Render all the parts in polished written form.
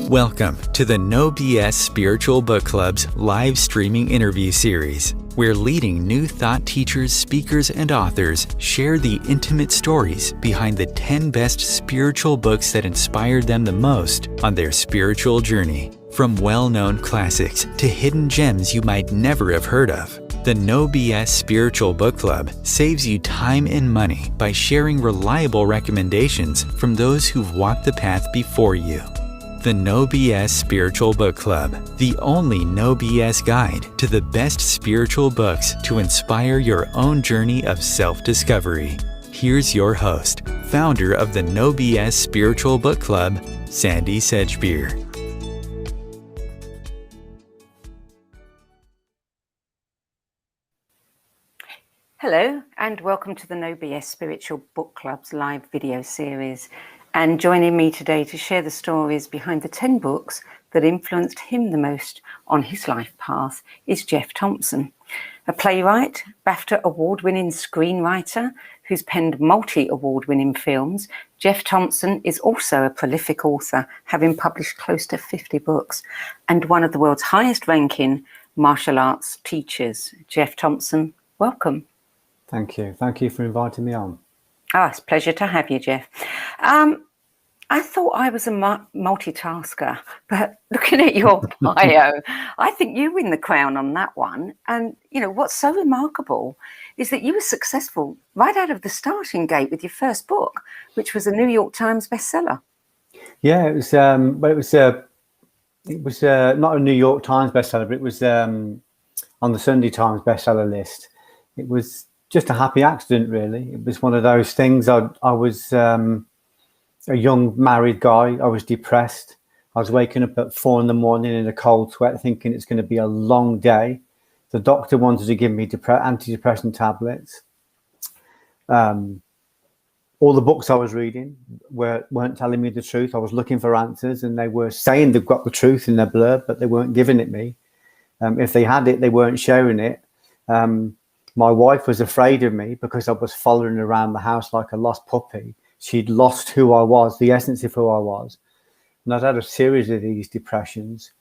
Welcome to the No BS Spiritual Book Club's live streaming interview series, where leading new thought teachers, speakers, and authors share the intimate stories behind the 10 best spiritual books that inspired them the most on their spiritual journey. From well-known classics to hidden gems you might never have heard of, the No BS Spiritual Book Club saves you time and money by sharing reliable recommendations from those who've walked the path before you. The No BS Spiritual Book Club, the only no BS guide to the best spiritual books to inspire your own journey of self-discovery. Here's your host, founder of the No BS Spiritual Book Club, Sandie Sedgbeer. Hello and welcome to the No BS Spiritual Book Club's live video series. And joining me today to share the stories behind the 10 books that influenced him the most on his life path is Geoff Thompson, a playwright, BAFTA-award-winning screenwriter who's penned multi-award-winning films. Geoff Thompson is also a prolific author, having published close to 50 books, and one of the world's highest-ranking martial arts teachers. Geoff Thompson, welcome. Thank you. Thank you for inviting me on. Oh, it's a pleasure to have you, Geoff. I thought I was a multitasker, but looking at your bio, I think you win the crown on that one. And, you know, what's so remarkable is that you were successful right out of the starting gate with your first book, which was a New York Times bestseller. Yeah, it was, not a New York Times bestseller, but it was on the Sunday Times bestseller list. It was just a happy accident, really. It was one of those things. I was a young married guy. I was depressed. I was waking up at 4 a.m. in a cold sweat, thinking it's going to be a long day. The doctor wanted to give me antidepressant tablets. All the books I was reading weren't telling me the truth. I was looking for answers, and they were saying they've got the truth in their blurb, but they weren't giving it me. If they had it, they weren't sharing it. My wife was afraid of me because I was following around the house like a lost puppy. She'd lost who I was, the essence of who I was. And I'd had a series of these depressions.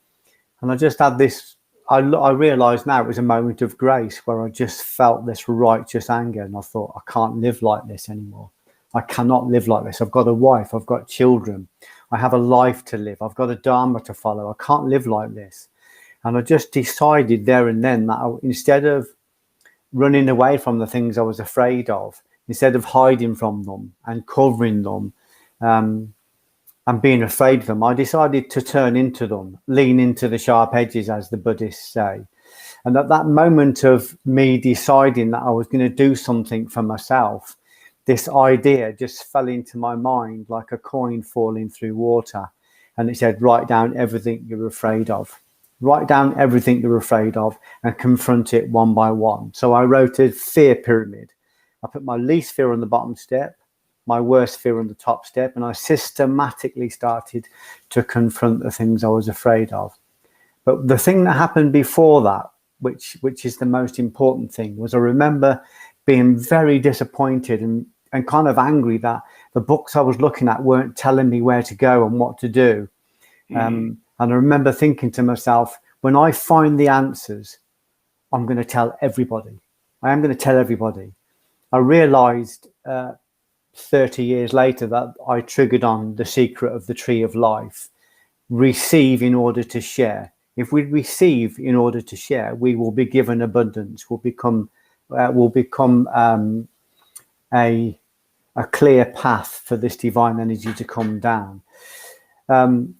And I just had this, I realised now it was a moment of grace where I just felt this righteous anger. And I thought, I can't live like this anymore. I cannot live like this. I've got a wife, I've got children. I have a life to live. I've got a dharma to follow. I can't live like this. And I just decided there and then that instead of running away from the things I was afraid of, instead of hiding from them and covering them and being afraid of them, I decided to turn into them, lean into the sharp edges, as the Buddhists say. And at that moment of me deciding that I was going to do something for myself, this idea just fell into my mind like a coin falling through water. And it said, write down everything you're afraid of. Write down everything you're afraid of and confront it one by one. So I wrote a fear pyramid. I put my least fear on the bottom step, my worst fear on the top step, and I systematically started to confront the things I was afraid of. But the thing that happened before that, which is the most important thing, was I remember being very disappointed and kind of angry that the books I was looking at weren't telling me where to go and what to do. And I remember thinking to myself, when I find the answers, I'm going to tell everybody. I am going to tell everybody. I realized 30 years later that I triggered on the secret of the tree of life. Receive in order to share. If we receive in order to share, we will be given abundance. We'll become a clear path for this divine energy to come down.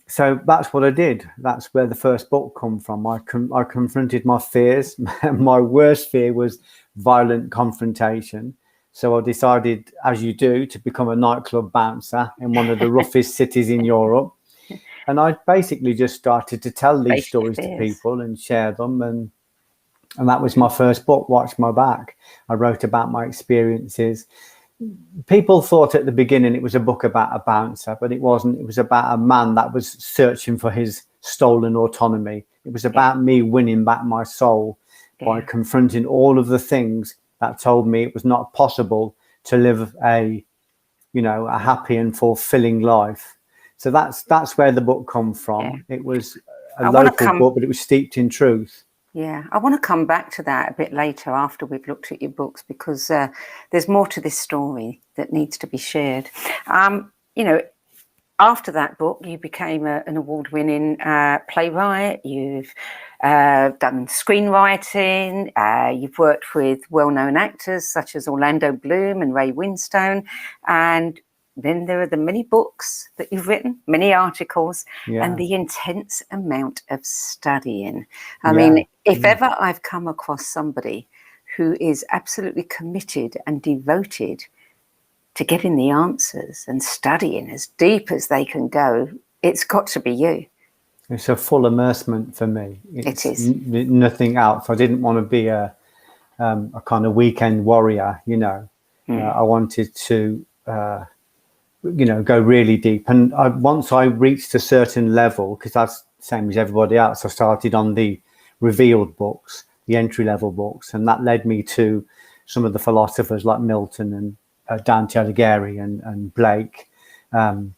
So that's what I did. That's where the first book come from. I confronted my fears. My worst fear was violent confrontation. So I decided, as you do, to become a nightclub bouncer in one of the roughest cities in Europe. And I basically just started to tell these stories to people and share them. And that was my first book, Watch My Back. I wrote about my experiences. People thought at the beginning it was a book about a bouncer, but it wasn't. It was about a man that was searching for his stolen autonomy. It was about me winning back my soul by confronting all of the things that told me it was not possible to live a happy and fulfilling life. So that's where the book come from. Yeah. It was I a wanna local come- book, but it was steeped in truth. Yeah, I want to come back to that a bit later after we've looked at your books, because there's more to this story that needs to be shared. You know, after that book, you became an award-winning playwright. You've done screenwriting. You've worked with well-known actors such as Orlando Bloom and Ray Winstone. And then there are the many books that you've written, many articles, and the intense amount of studying. I mean, if ever I've come across somebody who is absolutely committed and devoted to getting the answers and studying as deep as they can go, it's got to be you. It's a full immersement for me. It is. Nothing else. I didn't want to be a kind of weekend warrior, you know. I wanted to, you know, go really deep. And once I reached a certain level, because that's the same as everybody else, I started on the revealed books, the entry-level books, and that led me to some of the philosophers like Milton and Dante Alighieri and Blake, and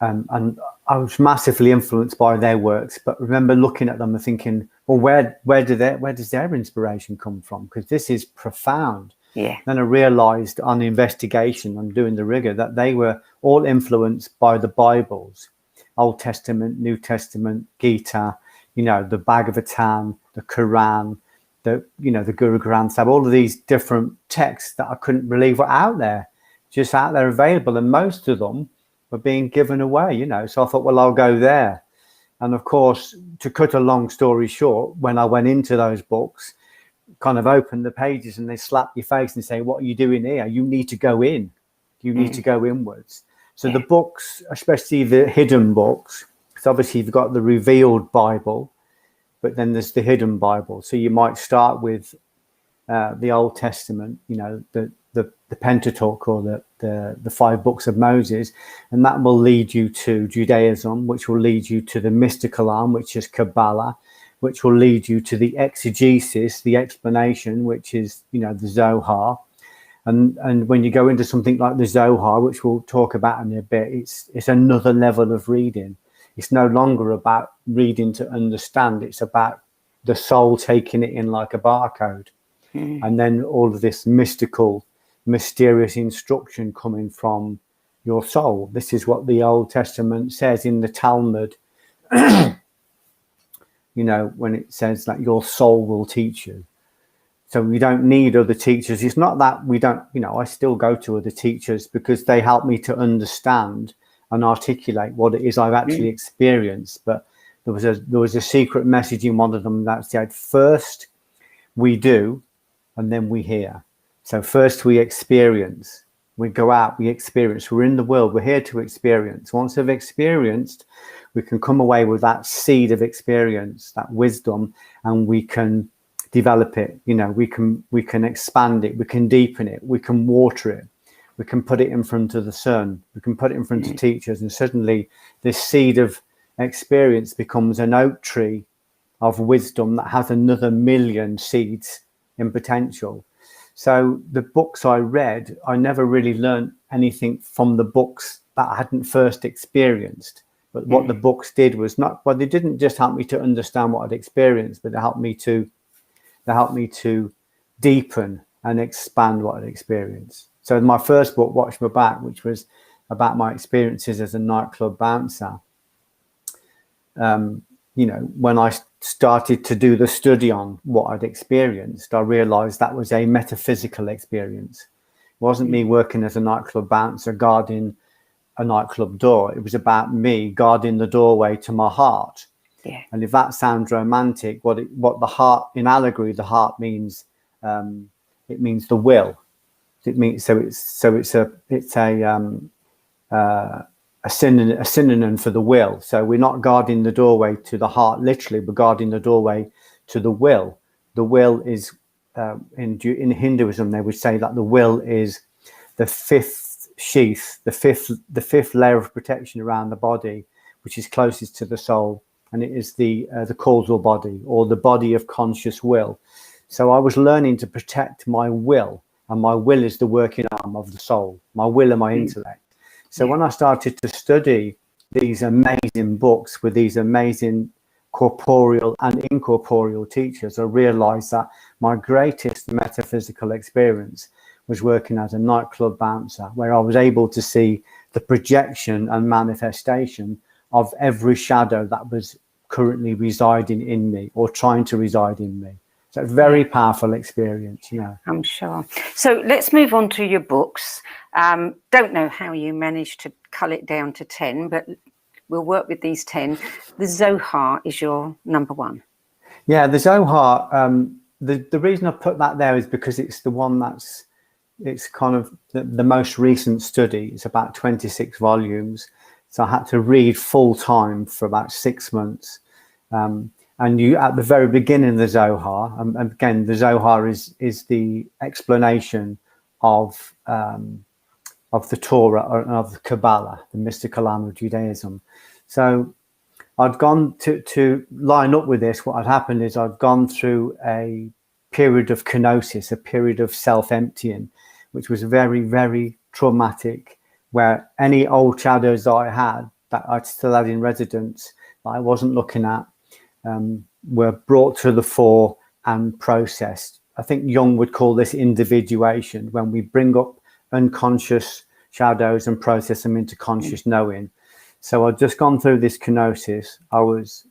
I was massively influenced by their works. But remember looking at them and thinking, well, where does their inspiration come from? Because this is profound. Yeah. Then I realised on the investigation, on doing the rigor, that they were all influenced by the Bibles, Old Testament, New Testament, Gita, you know, the Bhagavatam, the Quran, the Guru Granth Sahib, all of these different texts that I couldn't believe were out there, just out there available, and most of them were being given away, you know. So I thought, well, I'll go there. And of course, to cut a long story short, when I went into those books, kind of open the pages and they slap your face and say, what are you doing here? You need to go in. You need to go inwards. So the books, especially the hidden books, because obviously you've got the revealed Bible, but then there's the hidden Bible. So you might start with the Old Testament, you know, the Pentateuch, or the 5 books of Moses, and that will lead you to Judaism, which will lead you to the mystical arm, which is Kabbalah, which will lead you to the exegesis, the explanation, which is, you know, the Zohar. And when you go into something like the Zohar, which we'll talk about in a bit, it's another level of reading. It's no longer about reading to understand. It's about the soul taking it in like a barcode. And then all of this mystical, mysterious instruction coming from your soul. This is what the Old Testament says in the Talmud. You know, when it says that your soul will teach you. So we don't need other teachers. It's not that we don't, you know, I still go to other teachers because they help me to understand and articulate what it is I've actually experienced. But there was a secret message in one of them that said, first we do, and then we hear. So first we experience, we go out, we experience, we're in the world, we're here to experience. Once we've experienced, we can come away with that seed of experience, that wisdom, and we can develop it. You know, we can expand it, we can deepen it, we can water it, we can put it in front of the sun, we can put it in front of teachers, and suddenly this seed of experience becomes an oak tree of wisdom that has another million seeds in potential. So the books I read, I never really learned anything from the books that I hadn't first experienced. But what the books did was they didn't just help me to understand what I'd experienced, but they helped me to deepen and expand what I'd experienced. So my first book, Watch My Back, which was about my experiences as a nightclub bouncer, you know, when I started to do the study on what I'd experienced, I realized that was a metaphysical experience. It wasn't me working as a nightclub bouncer guarding a nightclub door. It was about me guarding the doorway to my heart. Yeah. And if that sounds romantic, what the heart, in allegory, the heart means, it means the will. It means it's a synonym for the will. So we're not guarding the doorway to the heart literally, we're guarding the doorway to the will. The will is in Hinduism, they would say that the will is the fifth sheath, the fifth layer of protection around the body, which is closest to the soul, and it is the causal body, or the body of conscious will. So I was learning to protect my will, and my will is the working arm of the soul, my will and my intellect. So when I started to study these amazing books with these amazing corporeal and incorporeal teachers, I realized that my greatest metaphysical experience was working as a nightclub bouncer, where I was able to see the projection and manifestation of every shadow that was currently residing in me or trying to reside in me. So it's a very powerful experience, you know. I'm sure. So let's move on to your books. Don't know how you managed to cull it down to 10, but we'll work with these 10. The Zohar is your number one. Yeah, the Zohar, the reason I put that there is because it's the one it's kind of the most recent study. It's about 26 volumes. So I had to read full time for about 6 months. And you, at the very beginning of the Zohar, and again, the Zohar is the explanation of the Torah and of the Kabbalah, the mystical arm of Judaism. So I'd gone to line up with this. What had happened is I'd gone through a period of kenosis, a period of self-emptying, which was very, very traumatic, where any old shadows that I had, that I still had in residence, that I wasn't looking at, were brought to the fore and processed. I think Jung would call this individuation, when we bring up unconscious shadows and process them into conscious knowing. So I'd just gone through this kenosis. I was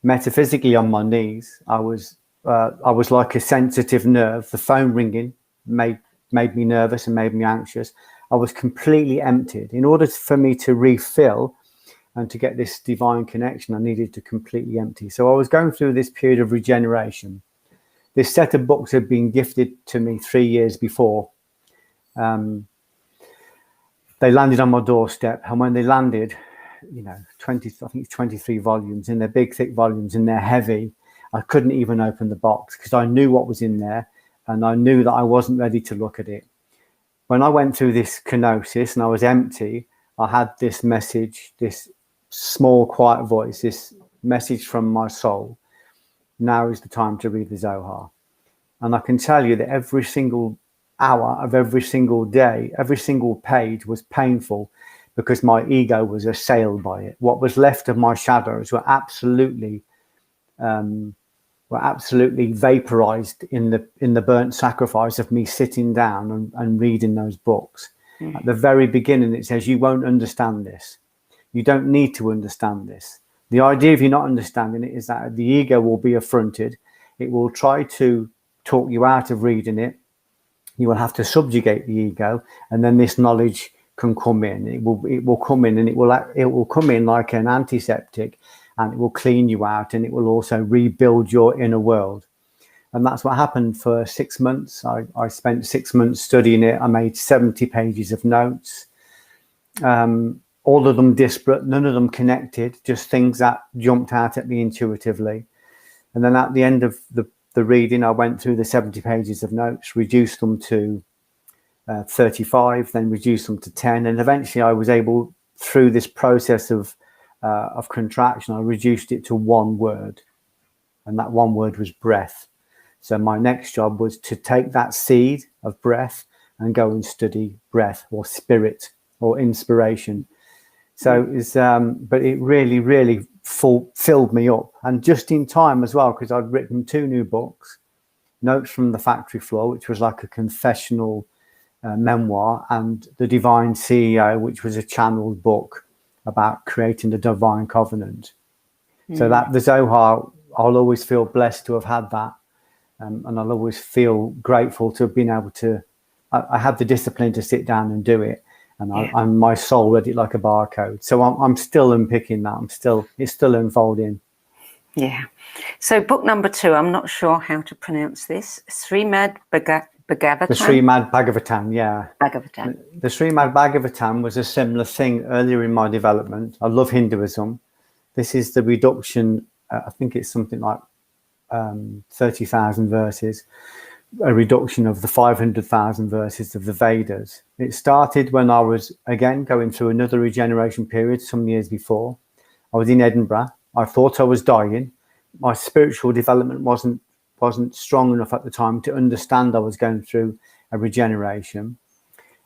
metaphysically on my knees. I was like a sensitive nerve. The phone ringing made me nervous and made me anxious. I was completely emptied. In order for me to refill and to get this divine connection, I needed to completely empty. So I was going through this period of regeneration. This set of books had been gifted to me 3 years before. They landed on my doorstep, and when they landed, you know, 23 volumes, and they're big, thick volumes, and they're heavy. I couldn't even open the box because I knew what was in there, and I knew that I wasn't ready to look at it. When I went through this kenosis and I was empty, I had this message, this small, quiet voice, this message from my soul. Now is the time to read the Zohar. And I can tell you that every single hour of every single day, every single page was painful because my ego was assailed by it. What was left of my shadows were absolutely vaporized in the burnt sacrifice of me sitting down and reading those books. At the very beginning, it says, you won't understand this. You don't need to understand this. The idea of you not understanding it is that the ego will be affronted. It will try to talk you out of reading it. You will have to subjugate the ego, and then this knowledge can come in. It will come in, and it will come in like an antiseptic, and it will clean you out, and it will also rebuild your inner world. And that's what happened for 6 months. I spent 6 months studying it. I made 70 pages of notes, all of them disparate, none of them connected, just things that jumped out at me intuitively. And then at the end of the reading, I went through the 70 pages of notes, reduced them to 35, then reduced them to 10. And eventually I was able, through this process of contraction, I reduced it to one word. And that one word was breath. So my next job was to take that seed of breath and go and study breath or spirit or inspiration. So it's, but it really, really filled me up, and just in time as well, because I'd written 2 new books, Notes from the Factory Floor, which was like a confessional memoir, and The Divine CEO, which was a channeled book about creating the divine covenant. So that the Zohar, I'll always feel blessed to have had that, and I'll always feel grateful to have been able to. I had the discipline to sit down and do it. And my soul read it like a barcode. So I'm still unpicking that. It's still unfolding. Yeah. So book number 2, I'm not sure how to pronounce this. Srimad Bhagavatam. The Srimad Bhagavatam, yeah. Bhagavatam. The Srimad Bhagavatam was a similar thing earlier in my development. I love Hinduism. This is the reduction. I think it's something like 30,000 verses. A reduction of the 500,000 verses of the Vedas. It started when I was, again, going through another regeneration period some years before. I was in Edinburgh. I thought I was dying. My spiritual development wasn't strong enough at the time to understand I was going through a regeneration.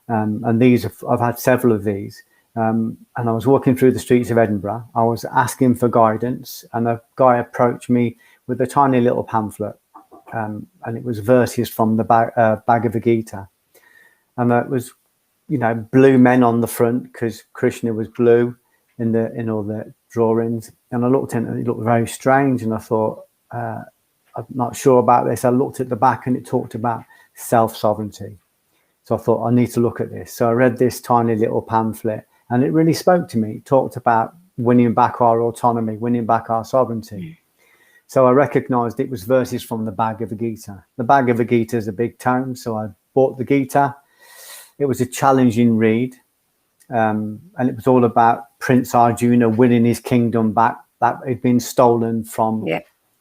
And I've had several of these. And I was walking through the streets of Edinburgh. I was asking for guidance, and a guy approached me with a tiny little pamphlet, and it was verses from the Bhagavad Gita, and it was, blue men on the front because Krishna was blue in all the drawings. And I looked at it; it looked very strange, and I thought, I'm not sure about this. I looked at the back, and it talked about self-sovereignty. So I thought, I need to look at this. So I read this tiny little pamphlet, and it really spoke to me. It talked about winning back our autonomy, winning back our sovereignty. So I recognized it was verses from the Bhagavad Gita. The Bhagavad Gita is a big tome, so I bought the Gita. It was a challenging read, and it was all about Prince Arjuna winning his kingdom back that had been stolen from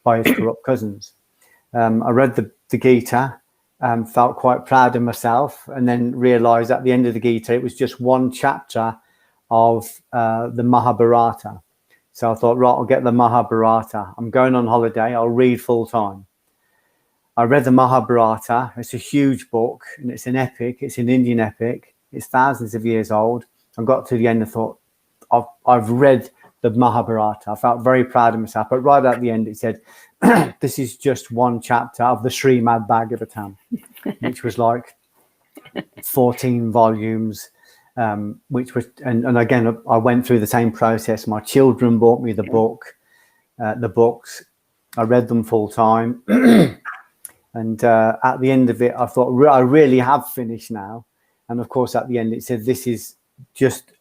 by his corrupt cousins. I read the Gita, felt quite proud of myself, and then realized at the end of the Gita it was just one chapter of the Mahabharata. So I thought, right, I'll get the Mahabharata. I'm going on holiday, I'll read full time. I read the Mahabharata. It's a huge book, and it's an epic. It's an Indian epic. It's thousands of years old. I got to the end and thought, I've read the Mahabharata. I felt very proud of myself. But right at the end, it said, this is just one chapter of the Srimad Bhagavatam, which was like 14 volumes, which was, and again, I went through the same process. My children bought me the books. I read them full time. And at the end of it, I thought, I really have finished now. And of course, at the end, it said, this is just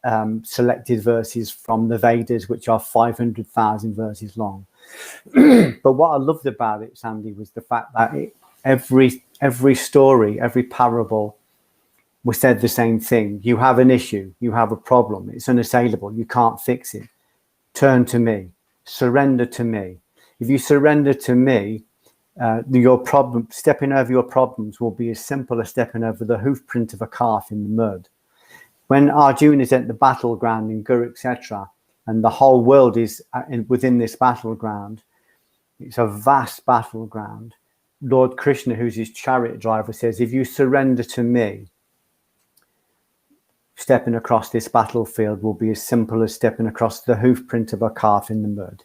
selected verses from the Vedas, which are 500,000 verses long. But what I loved about it, Sandie, was the fact that every story, every parable was said the same thing. You have an issue, you have a problem, it's unassailable, you can't fix it. Turn to me, surrender to me. If you surrender to me, your problem, stepping over your problems will be as simple as stepping over the hoof print of a calf in the mud. When Arjuna is at the battleground in Kurukshetra, and the whole world is within this battleground, it's a vast battleground. Lord Krishna, who's his chariot driver, says, if you surrender to me, stepping across this battlefield will be as simple as stepping across the hoof print of a calf in the mud.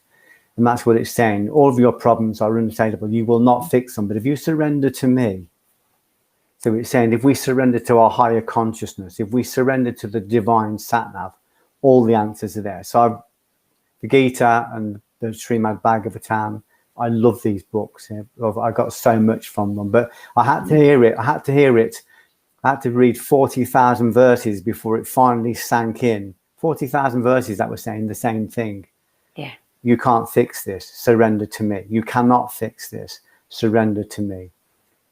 And that's what it's saying. All of your problems are unassailable. You will not fix them. But if you surrender to me, so it's saying if we surrender to our higher consciousness, if we surrender to the divine Sat-Nav, all the answers are there. So the Gita and the Srimad Bhagavatam, I love these books. I got so much from them. But I had to hear it. I had to read 40,000 verses before it finally sank in. 40,000 verses that were saying the same thing. Yeah. You can't fix this. Surrender to me. You cannot fix this. Surrender to me.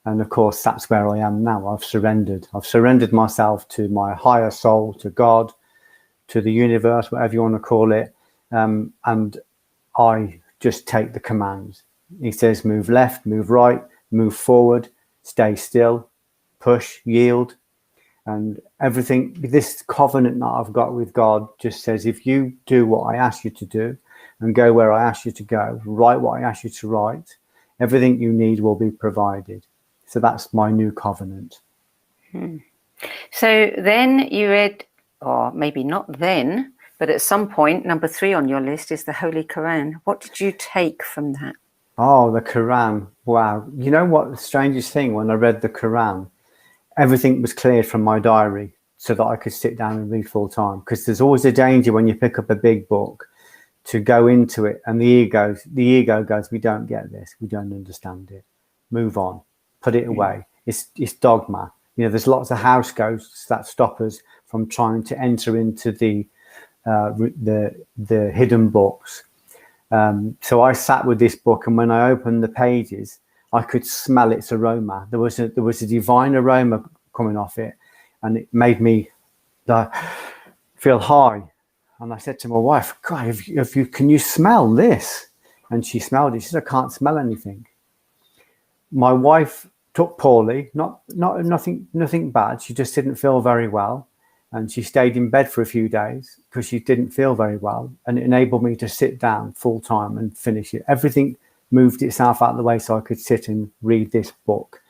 And of course, that's where I am now. I've surrendered. I've surrendered myself to my higher soul, to God, to the universe, whatever you want to call it. And I just take the commands. He says, move left, move right, move forward, stay still, push, yield. And everything, this covenant that I've got with God just says, if you do what I ask you to do, and go where I ask you to go, write what I ask you to write, everything you need will be provided. So that's my new covenant. So then you read, or maybe not then, but at some point, number 3 on your list is the Holy Quran. What did you take from that? Oh, the Quran. Wow. You know what, the strangest thing, when I read the Quran, everything was cleared from my diary so that I could sit down and read full time. Because there's always a danger when you pick up a big book to go into it, and the ego goes, we don't get this, we don't understand it, move on, put it away. It's dogma. There's lots of house ghosts that stop us from trying to enter into the hidden books. So I sat with this book, and when I opened the pages, I could smell its aroma. There was a divine aroma coming off it, and it made me feel high. And I said to my wife, God, can you smell this? And she smelled it. She said, I can't smell anything. My wife took poorly, nothing bad. She just didn't feel very well. And she stayed in bed for a few days because she didn't feel very well. And it enabled me to sit down full time and finish it. Everything moved itself out of the way so I could sit and read this book.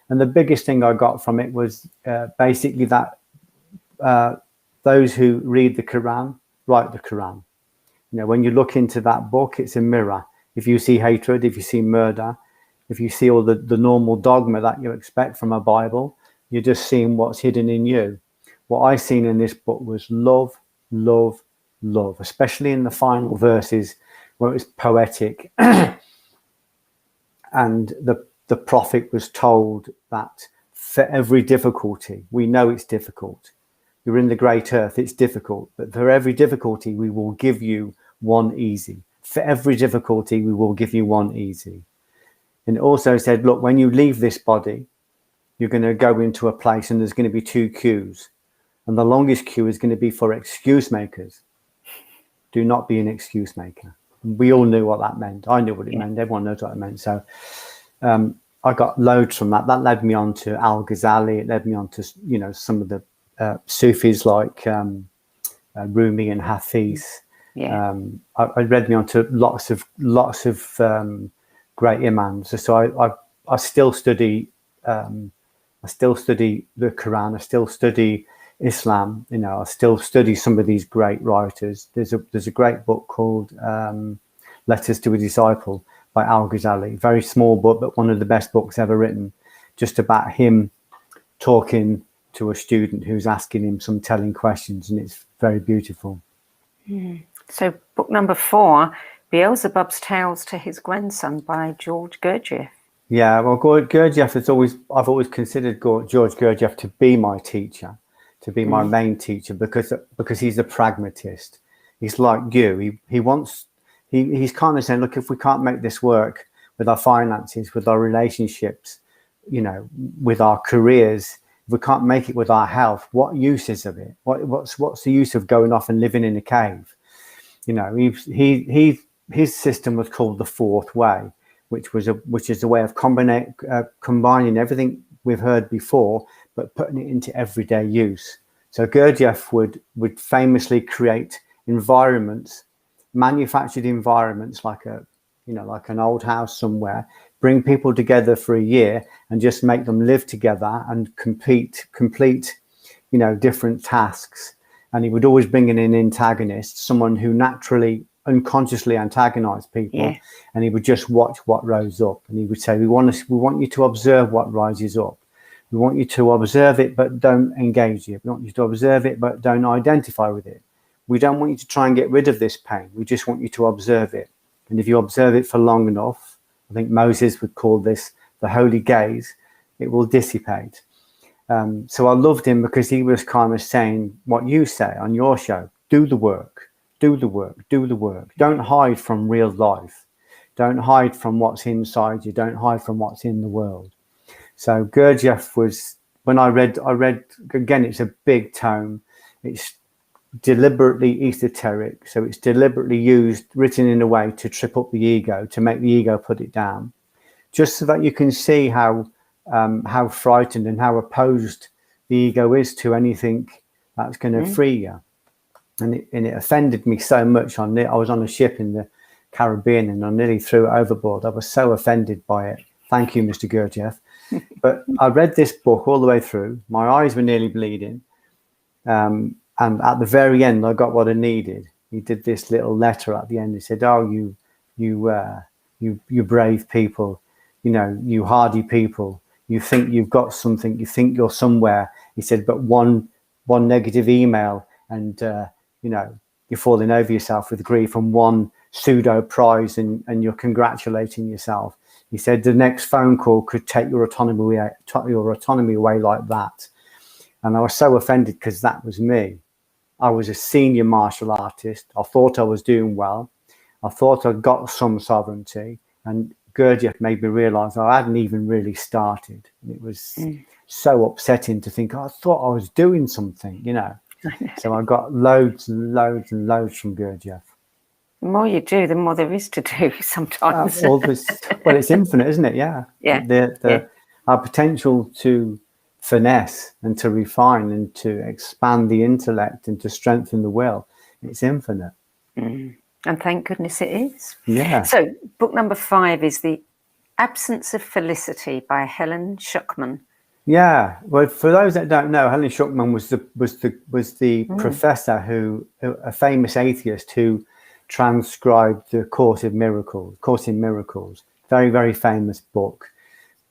And the biggest thing I got from it was basically that the those who read the Quran write the Quran. You know, when you look into that book, it's a mirror. If you see hatred, if you see murder, if you see all the normal dogma that you expect from a Bible, you're just seeing what's hidden in you. What I seen in this book was love, love, love, especially in the final verses where it's poetic. And the prophet was told that for every difficulty, we know it's difficult. You're in the great earth, it's difficult. But for every difficulty, we will give you one easy. For every difficulty, we will give you one easy. And it also said, look, when you leave this body, you're going to go into a place and there's going to be 2 queues. And the longest queue is going to be for excuse makers. Do not be an excuse maker. We all knew what that meant. I knew what it meant. Everyone knows what it meant. So I got loads from that. That led me on to Al-Ghazali. It led me on to, you know, some of the Sufis like Rumi and Hafiz. Yeah. I read me on to lots of great imams. So I still study. I still study the Quran. I still study Islam. You know, I still study some of these great writers. There's a great book called Letters to a Disciple by Al-Ghazali. Very small book, but one of the best books ever written, just about him talking to a student who's asking him some telling questions, and it's very beautiful. So book number 4, Beelzebub's Tales to His Grandson by George Gurdjieff. Yeah, well, Gurdjieff I've always considered George Gurdjieff to be my teacher, to be my main teacher, because he's a pragmatist. He's like you. He's kind of saying, look, if we can't make this work with our finances, with our relationships, you know, with our careers, if we can't make it with our health, what use is of it? What's the use of going off and living in a cave? You know, his system was called the Fourth Way, which is a way of combining everything we've heard before, but putting it into everyday use. So Gurdjieff would famously create environments, manufactured environments, like an old house somewhere, bring people together for a year and just make them live together and complete, you know, different tasks. And he would always bring in an antagonist, someone who naturally, unconsciously antagonized people, and he would just watch what rose up. And he would say, we want you to observe what rises up. We want you to observe it, but don't engage it. We want you to observe it, but don't identify with it. We don't want you to try and get rid of this pain. We just want you to observe it. And if you observe it for long enough, I think Moses would call this the holy gaze, it will dissipate. So I loved him because he was kind of saying what you say on your show: do the work, do the work, do the work. Don't hide from real life. Don't hide from what's inside you. Don't hide from what's in the world. So Gurdjieff was, when I read again, it's a big tome. It's deliberately esoteric. So it's deliberately written in a way to trip up the ego, to make the ego put it down, just so that you can see how frightened and how opposed the ego is to anything that's going to free you. And it offended me so much. I was on a ship in the Caribbean and I nearly threw it overboard. I was so offended by it. Thank you, Mr. Gurdjieff. But I read this book all the way through. My eyes were nearly bleeding. And at the very end, I got what I needed. He did this little letter at the end. He said, "Oh, you brave people, you know, you hardy people. You think you've got something. You think you're somewhere." He said, "But one negative email, and you know, you're falling over yourself with grief, and one pseudo prize, and you're congratulating yourself." He said, "The next phone call could take your autonomy away like that." And I was so offended because that was me. I was a senior martial artist. I thought I was doing well. I thought I'd got some sovereignty. And Gurdjieff made me realize I hadn't even really started. And it was so upsetting to think, I thought I was doing something, you know. So I got loads and loads and loads from Gurdjieff. The more you do, the more there is to do sometimes. Well, it's infinite, isn't it? Yeah. Our potential to finesse and to refine and to expand the intellect and to strengthen the will, it's infinite. And thank goodness it is. Yeah. So book number 5 is The Absence of Felicity by Helen Schuckman. Yeah, well, for those that don't know, Helen Schuckman was the professor a famous atheist who transcribed the Course in Miracles. Very, very famous book.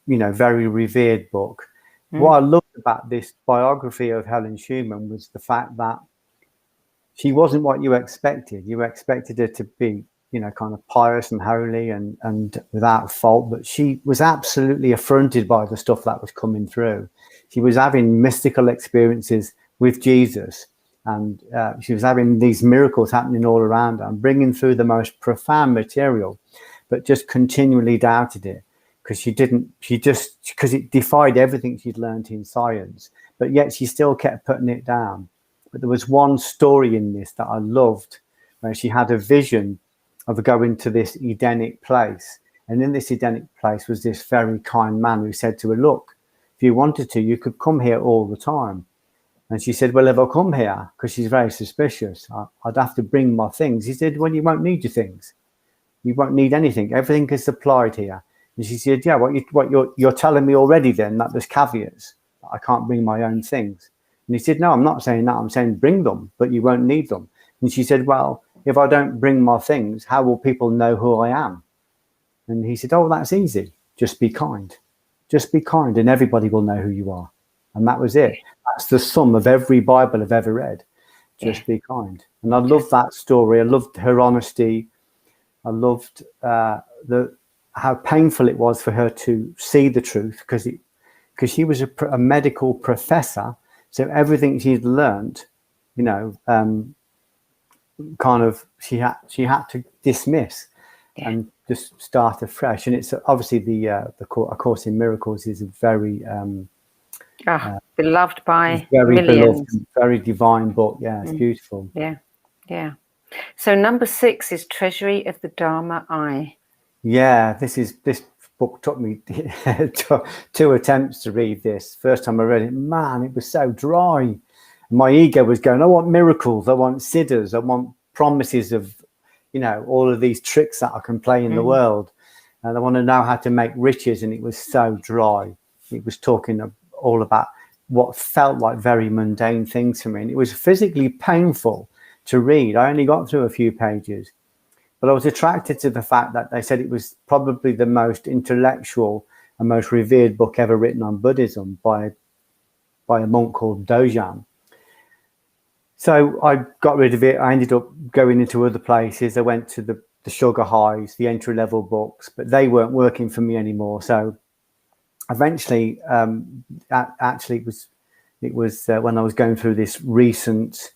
Very revered book. What I loved about this biography of Helen Schumann was the fact that she wasn't what you expected. You expected her to be, kind of pious and holy and without fault, but she was absolutely affronted by the stuff that was coming through. She was having mystical experiences with Jesus, and she was having these miracles happening all around her and bringing through the most profound material, but just continually doubted it because because it defied everything she'd learned in science, but yet she still kept putting it down. But there was one story in this that I loved, where she had a vision of going to this Edenic place. And in this Edenic place was this very kind man who said to her, look, if you wanted to, you could come here all the time. And she said, well, if I come here, because she's very suspicious, I'd have to bring my things. He said, well, you won't need your things. You won't need anything. Everything is supplied here. And she said, yeah, what you're telling me already then, that there's caveats. I can't bring my own things. And he said, no, I'm not saying that. I'm saying bring them, but you won't need them. And she said, well, if I don't bring my things, how will people know who I am? And he said, oh, that's easy. Just be kind. Just be kind and everybody will know who you are. And that was it. That's the sum of every Bible I've ever read. Just be kind. And I loved that story. I loved her honesty. I loved how painful it was for her to see the truth because she was a medical professor. So everything she'd learned, kind of she had to dismiss and just start afresh. And it's obviously A Course in Miracles is a very beloved by very millions. Beloved, very divine book. Yeah, it's beautiful. Yeah. So number 6 is Treasury of the Dharma Eye. Yeah, this book took me 2 attempts to read this. First time I read it, man, it was so dry. My ego was going, I want miracles, I want siddhas, I want promises of, all of these tricks that I can play in the world. And I want to know how to make riches. And it was so dry. It was talking all about what felt like very mundane things to me. And it was physically painful to read. I only got through a few pages. But I was attracted to the fact that they said it was probably the most intellectual and most revered book ever written on Buddhism by a monk called Dojan. So I got rid of it. I ended up going into other places. I went to the Sugar Highs, the entry-level books, but they weren't working for me anymore. So eventually, actually, it was when I was going through this recent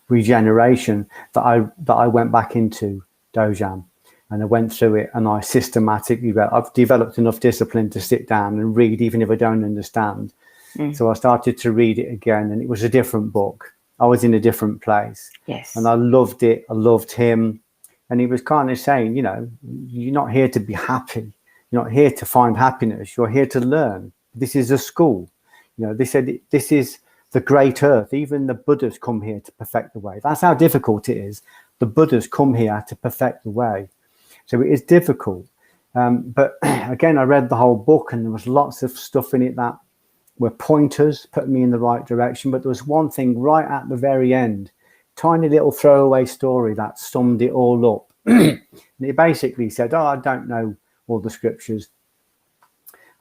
regeneration that I went back into Dojan, and I went through it, and I systematically read. I've developed enough discipline to sit down and read, even if I don't understand. So I started to read it again, and it was a different book. I was in a different place. Yes. And I loved it. I loved him. And he was kind of saying, you're not here to be happy. You're not here to find happiness. You're here to learn. This is a school. They said this is the great earth. Even the Buddhas come here to perfect the way. That's how difficult it is. The Buddhas come here to perfect the way. So it is difficult. But again, I read the whole book, and there was lots of stuff in it that were pointers, putting me in the right direction. But there was one thing right at the very end, tiny little throwaway story that summed it all up. And it basically said, I don't know all the scriptures.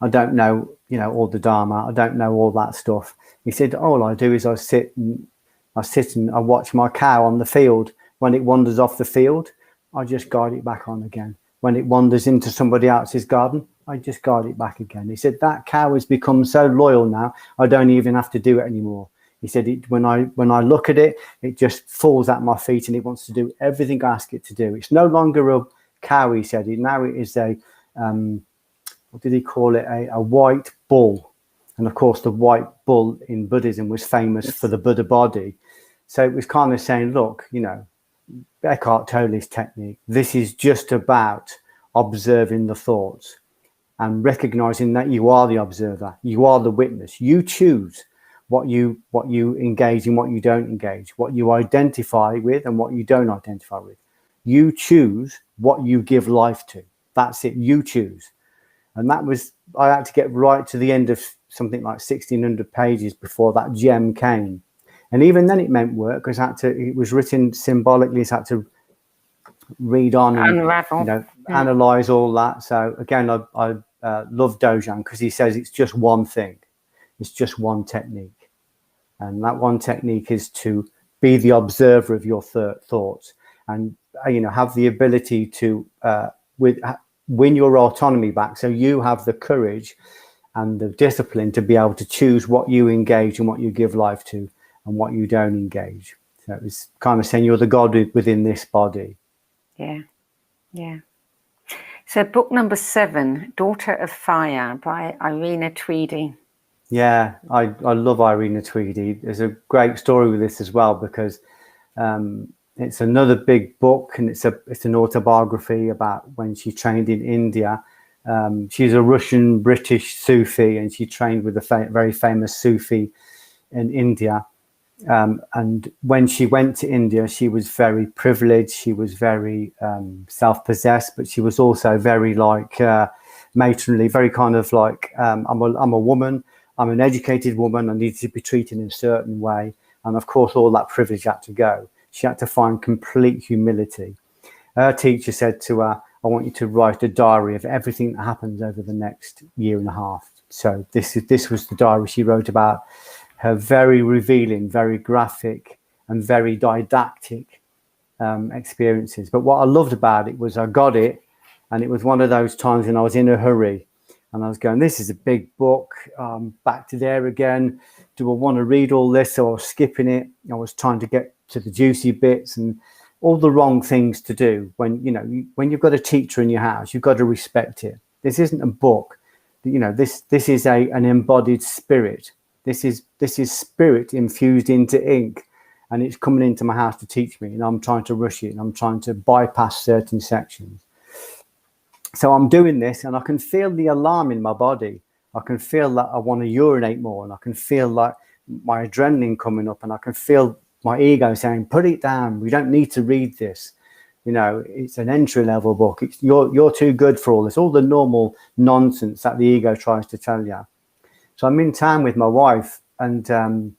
I don't know, all the Dharma. I don't know all that stuff. He said, all I do is I sit and I watch my cow on the field. When it wanders off the field, I just guide it back on again. When it wanders into somebody else's garden, I just guide it back again. He said, that cow has become so loyal now, I don't even have to do it anymore. He said, when I look at it, it just falls at my feet and it wants to do everything I ask it to do. It's no longer a cow, he said. Now it is a, what did he call it? A white bull. And of course, the white bull in Buddhism was famous for the Buddha body. So it was kind of saying, look, Eckhart Tolle's technique, this is just about observing the thoughts and recognizing that you are the observer, you are the witness. You choose what you engage in, what you don't engage, what you identify with and what you don't identify with. You choose what you give life to. That's it. You choose. And I had to get right to the end of something like 1,600 pages before that gem came. And even then it meant work, because it was written symbolically, so I had to read on and unravel, analyze all that. So again, I love Dojan, because he says it's just one thing, it's just one technique, and that one technique is to be the observer of your thoughts, and have the ability to win your autonomy back, so you have the courage and the discipline to be able to choose what you engage and what you give life to and what you don't engage. So it was kind of saying you're the God within this body. Yeah. So book number 7, Daughter of Fire by Irina Tweedy. Yeah, I love Irina Tweedy. There's a great story with this as well, because it's another big book, and it's an autobiography about when she trained in India. She's a Russian British Sufi, and she trained with a very famous Sufi in India. And when she went to India, she was very privileged. She was very self-possessed, but she was also very matronly, very kind of like, I'm a woman, I'm an educated woman, I need to be treated in a certain way. And of course, all that privilege had to go. She had to find complete humility. Her teacher said to her, I want you to write a diary of everything that happens over the next year and a half. So this was the diary she wrote about her very revealing, very graphic and very didactic experiences. But what I loved about it was I got it, and it was one of those times when I was in a hurry and I was going, this is a big book, back to there again. Do I want to read all this? So I was skipping it. I was trying to get to the juicy bits, and all the wrong things to do. When you've got a teacher in your house, you've got to respect it. This isn't a book. This is an embodied spirit. This is spirit infused into ink, and it's coming into my house to teach me, and I'm trying to rush it, and I'm trying to bypass certain sections. So I'm doing this, and I can feel the alarm in my body. I can feel that I want to urinate more, and I can feel like my adrenaline coming up, and I can feel my ego saying, put it down. We don't need to read this. It's an entry-level book. You're too good for all this, all the normal nonsense that the ego tries to tell you. So I'm in town with my wife, and I'm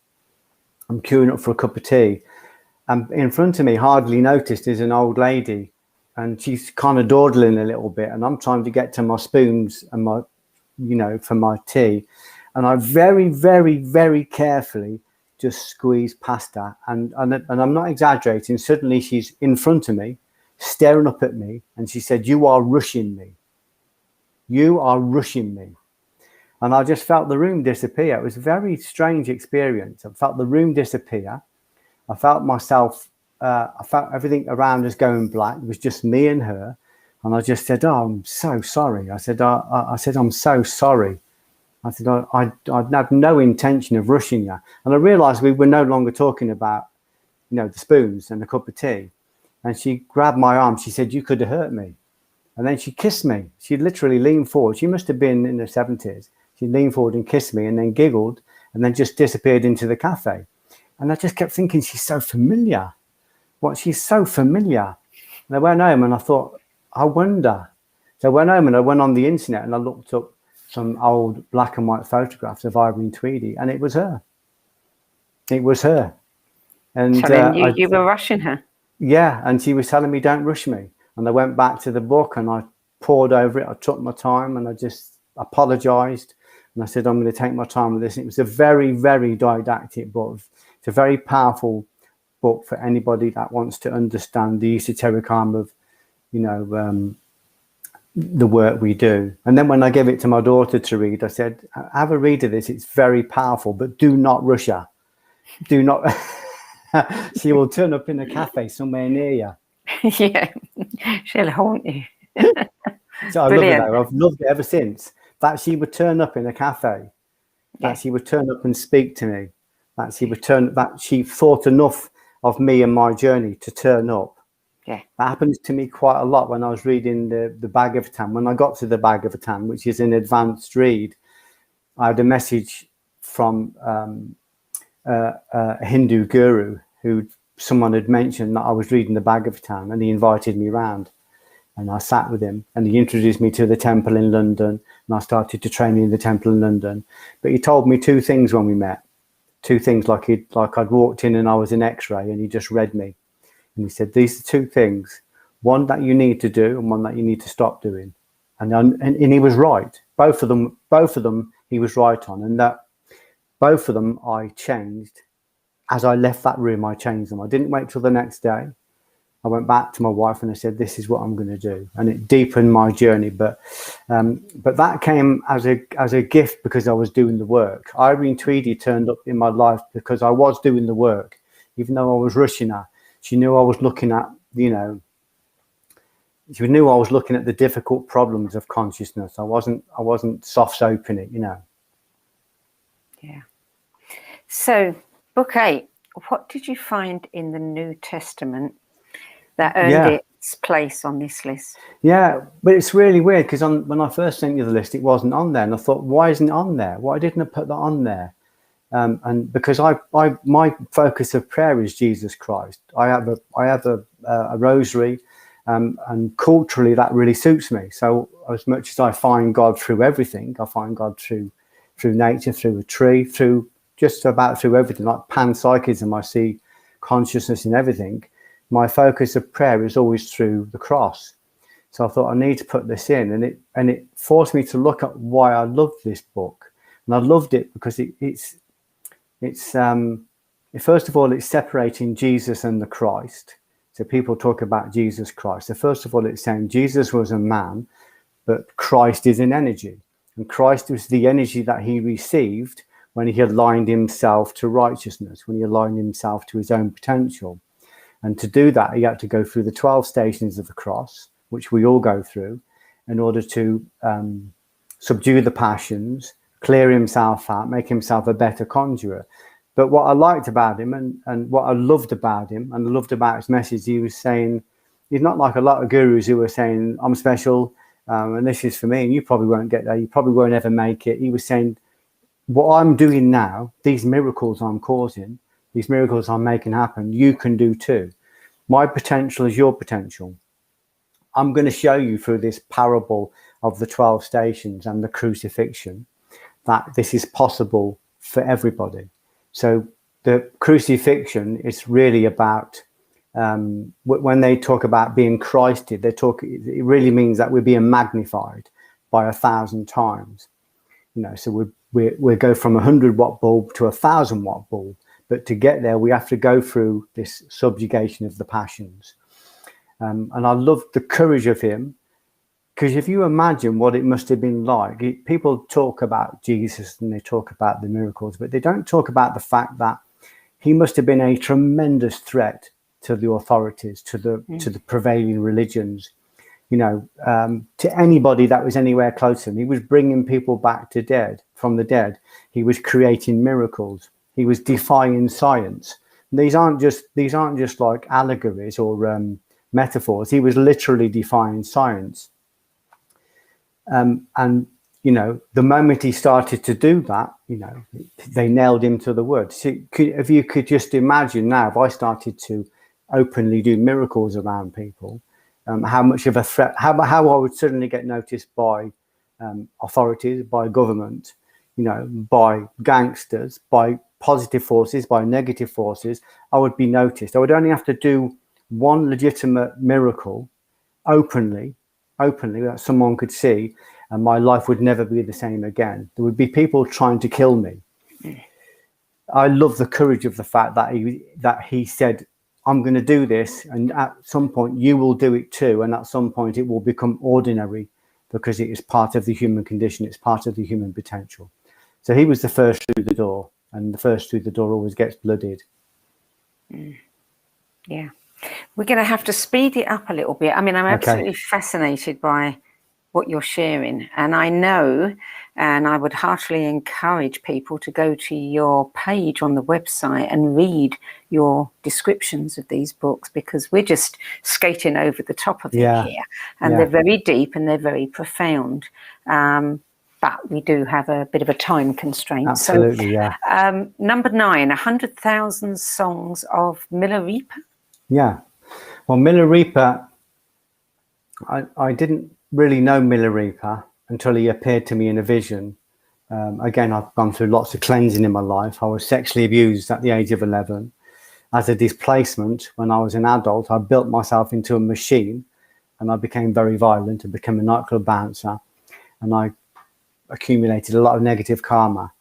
queuing up for a cup of tea. And in front of me, hardly noticed, is an old lady, and she's kind of dawdling a little bit. And I'm trying to get to my spoons and for my tea. And I very, very, very carefully just squeezed past her. And I'm not exaggerating. Suddenly she's in front of me, staring up at me. And she said, "You are rushing me. You are rushing me." And I just felt the room disappear. It was a very strange experience. I felt the room disappear. I felt myself, I felt everything around us going black. It was just me and her. And I just said, "Oh, I'm so sorry." I said, "I'm so sorry." I said, I had no intention of rushing you. And I realized we were no longer talking about, the spoons and the cup of tea. And she grabbed my arm. She said, "You could have hurt me." And then she kissed me. She literally leaned forward. She must have been in her 70s. She leaned forward and kissed me, and then giggled, and then just disappeared into the cafe. And I just kept thinking, she's so familiar. She's so familiar. And I went home and I thought, I wonder. So I went home and I went on the internet and I looked up some old black and white photographs of Irene Tweedy, and it was her. It was her. And so then you were rushing her. Yeah, and she was telling me, "Don't rush me." And I went back to the book and I pored over it. I took my time and I just apologized. And I said, "I'm going to take my time with this." And it was a very, very didactic book. It's a very powerful book for anybody that wants to understand the esoteric arm of, the work we do. And then when I gave it to my daughter to read, I said, "Have a read of this. It's very powerful, but do not rush her. Do not." She will turn up in a cafe somewhere near you. Yeah, she'll haunt you. So I love it though. I've loved it ever since. That she would turn up in a cafe, that she would turn up and speak to me, that she thought enough of me and my journey to turn up. Yeah, that happens to me quite a lot when I was reading the Bhagavatam. When I got to the Bhagavatam, which is an advanced read, I had a message from a Hindu guru who someone had mentioned that I was reading the Bhagavatam, and he invited me round. And I sat with him, and he introduced me to the temple in London, and I started to train in the temple in London. But he told me two things when we met. Two things, like I'd walked in and I was an X-ray, and he just read me. And he said, these are two things, one that you need to do and one that you need to stop doing. And he was right. Both of them he was right on. And that both of them I changed. As I left that room, I changed them. I didn't wait till the next day. I went back to my wife and I said, this is what I'm going to do. And it deepened my journey. But that came as a gift because I was doing the work. Irene Tweedy turned up in my life because I was doing the work. Even though I was rushing her, she knew I was looking at, she knew I was looking at the difficult problems of consciousness. I wasn't soft soaping it, Yeah. So, book 8, what did you find in the New Testament that earned its place on this list? Yeah, but it's really weird because when I first sent you the list, it wasn't on there, and I thought, why isn't it on there? Why didn't I put that on there? And because my focus of prayer is Jesus Christ. I have a rosary, and culturally that really suits me. So as much as I find God through everything, I find God through nature, through a tree, through just about through everything. Like panpsychism, I see consciousness in everything. My focus of prayer is always through the cross. So I thought I need to put this in, and it forced me to look at why I loved this book. And I loved it because it's first of all, it's separating Jesus and the Christ. So people talk about Jesus Christ. So first of all, it's saying Jesus was a man, but Christ is an energy. And Christ was the energy that he received when he aligned himself to righteousness, when he aligned himself to his own potential. And to do that, he had to go through the 12 stations of the cross, which we all go through, in order to subdue the passions, clear himself out, make himself a better conjurer. But what I liked about him and what I loved about him and loved about his message, he was saying, he's not like a lot of gurus who were saying, I'm special and this is for me and you probably won't get there. You probably won't ever make it. He was saying, what I'm doing now, these miracles I'm causing, these miracles I'm making happen, you can do too. My potential is your potential. I'm going to show you through this parable of the 12 stations and the crucifixion that this is possible for everybody. So the crucifixion is really about, when they talk about being Christed, it really means that we're being magnified by 1,000 times. So we go from 100-watt bulb to 1,000-watt bulb. But to get there, we have to go through this subjugation of the passions. And I love the courage of him, because if you imagine what it must have been like, people talk about Jesus and they talk about the miracles, but they don't talk about the fact that he must have been a tremendous threat to the authorities, to the prevailing religions, to anybody that was anywhere close to him. He was bringing people back from the dead. He was creating miracles. He was defying science. These aren't just like allegories or metaphors. He was literally defying science. And the moment he started to do that, they nailed him to the wood. So if you could just imagine now, if I started to openly do miracles around people, how much of a threat, how I would suddenly get noticed by authorities, by government, by gangsters, by positive forces, by negative forces. I would be noticed. I would only have to do one legitimate miracle openly that someone could see, and my life would never be the same again. There would be people trying to kill me. I love the courage of the fact that he said, I'm going to do this, and at some point you will do it too, and at some point it will become ordinary, because it is part of the human condition, it's part of the human potential. So he was the first through the door, and the first through the door always gets blooded. Yeah. We're going to have to speed it up a little bit. I mean, I'm absolutely fascinated by what you're sharing. And I know, and I would heartily encourage people to go to your page on the website and read your descriptions of these books, because we're just skating over the top of it here. And they're very deep and they're very profound. But we do have a bit of a time constraint. Absolutely, Number 9, 100,000 Songs of Milarepa. Yeah. Well, Milarepa, I didn't really know Milarepa until he appeared to me in a vision. Again, I've gone through lots of cleansing in my life. I was sexually abused at the age of 11. As a displacement, when I was an adult, I built myself into a machine, and I became very violent and became a nightclub bouncer, and I accumulated a lot of negative karma.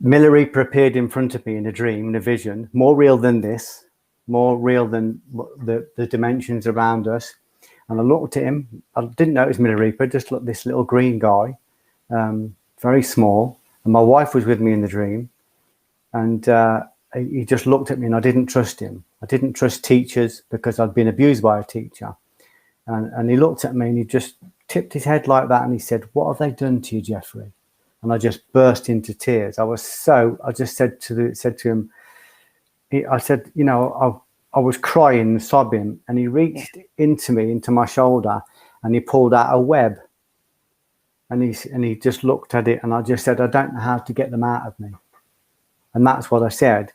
Milarepa appeared in front of me in a dream, in a vision, more real than this, more real than the dimensions around us. And I looked at him. I didn't know it was Milarepa, just looked this little green guy, very small. And my wife was with me in the dream. And he just looked at me, and I didn't trust him. I didn't trust teachers because I'd been abused by a teacher. And he looked at me, and he just tipped his head like that. And he said, "What have they done to you, Geoffrey?" And I just burst into tears. I just said to him, I said, you know, I was crying and sobbing, and he reached into me, into my shoulder, and he pulled out a web, and he just looked at it, and I just said, "I don't know how to get them out of me." And that's what I said.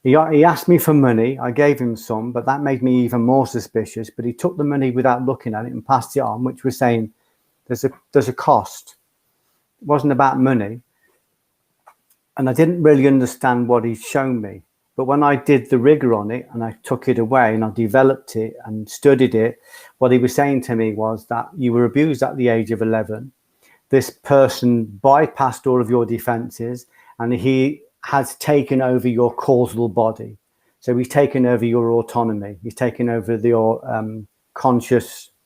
He asked me for money. I gave him some, but that made me even more suspicious. But he took the money without looking at it and passed it on, which was saying there's a cost. It wasn't about money. And I didn't really understand what he'd shown me. But when I did the rigor on it and I took it away and I developed it and studied it, what he was saying to me was that you were abused at the age of 11. This person bypassed all of your defenses, and he has taken over your causal body. So he's taken over your autonomy. He's taken over your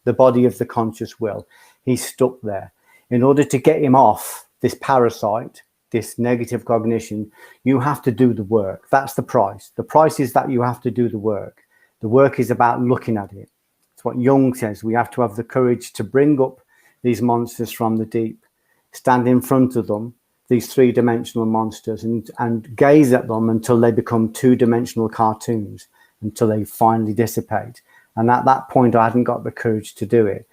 the body of the conscious will. He's stuck there. In order to get him off this parasite, this negative cognition, you have to do the work. That's the price. The price is that you have to do the work. The work is about looking at it. It's what Jung says. We have to have the courage to bring up these monsters from the deep, stand in front of them, these three-dimensional monsters, and gaze at them until they become two-dimensional cartoons, until they finally dissipate. And at that point, I hadn't got the courage to do it.